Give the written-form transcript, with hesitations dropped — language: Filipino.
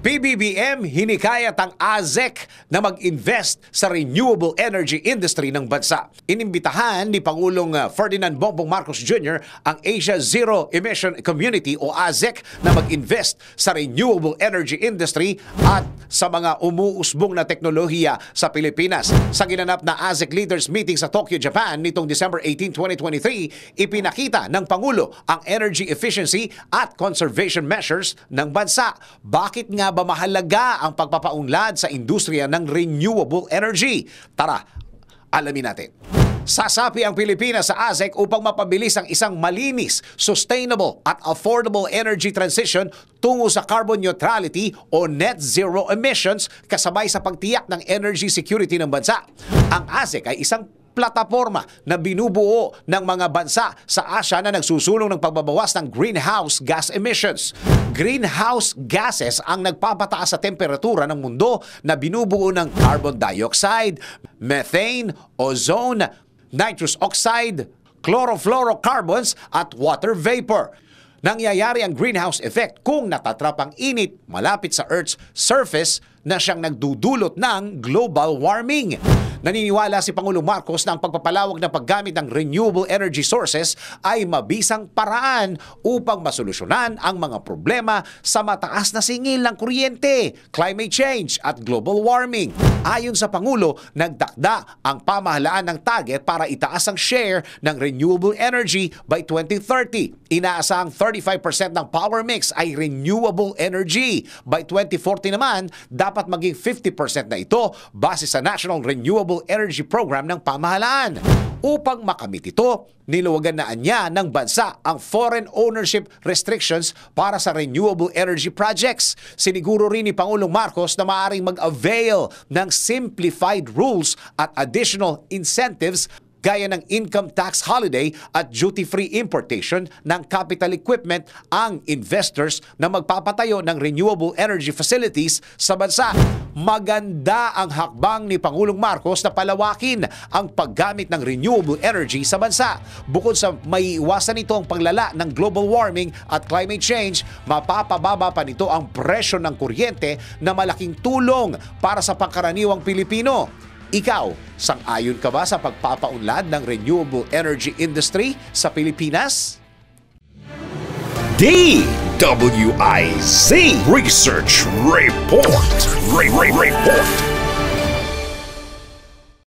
PBBM hinikayat ang ASEC na mag-invest sa renewable energy industry ng bansa. Inimbitahan ni Pangulong Ferdinand Bongbong Marcos Jr. ang Asia Zero Emission Community o ASEC na mag-invest sa renewable energy industry at sa mga umuusbong na teknolohiya sa Pilipinas. Sa ginanap na ASEC Leaders Meeting sa Tokyo, Japan nitong December 18, 2023, ipinakita ng Pangulo ang energy efficiency at conservation measures ng bansa. Bakit nga ba mahalaga ang pagpapaunlad sa industriya ng renewable energy? Tara, alamin natin. Sasapi ang Pilipinas sa ASEC upang mapabilis ang isang malinis, sustainable at affordable energy transition tungo sa carbon neutrality o net zero emissions kasabay sa pagtiyak ng energy security ng bansa. Ang ASEC ay isang plataporma na binubuo ng mga bansa sa Asia na nagsusulong ng pagbabawas ng greenhouse gas emissions. Greenhouse gases ang nagpapataas sa temperatura ng mundo na binubuo ng carbon dioxide, methane, ozone, nitrous oxide, chlorofluorocarbons at water vapor. Nangyayari ang greenhouse effect kung natatrap ang init malapit sa Earth's surface na siyang nagdudulot ng global warming. Naniniwala si Pangulong Marcos na ang pagpapalawag ng paggamit ng renewable energy sources ay mabisang paraan upang masolusyonan ang mga problema sa mataas na singil ng kuryente, climate change at global warming. Ayon sa Pangulo, nagtakda ang pamahalaan ng target para itaas ang share ng renewable energy by 2030. Inaasahang 35% ng power mix ay renewable energy. By 2040 naman, dapat maging 50% na ito base sa National Renewable Energy Program ng pamahalaan. Upang makamit ito, niluwagan na niya ng bansa ang foreign ownership restrictions para sa renewable energy projects. Siniguro rin ni Pangulong Marcos na maaaring mag-avail ng simplified rules at additional incentives gaya ng income tax holiday at duty-free importation ng capital equipment ang investors na magpapatayo ng renewable energy facilities sa bansa. Maganda ang hakbang ni Pangulong Marcos na palawakin ang paggamit ng renewable energy sa bansa. Bukod sa maiiwasan nito ang paglala ng global warming at climate change, mapapababa pa nito ang presyo ng kuryente na malaking tulong para sa pangkaraniwang Pilipino. Ikaw, sang-ayon ka ba sa pagpapaunlad ng renewable energy industry sa Pilipinas? DWIZ Research Report. Report.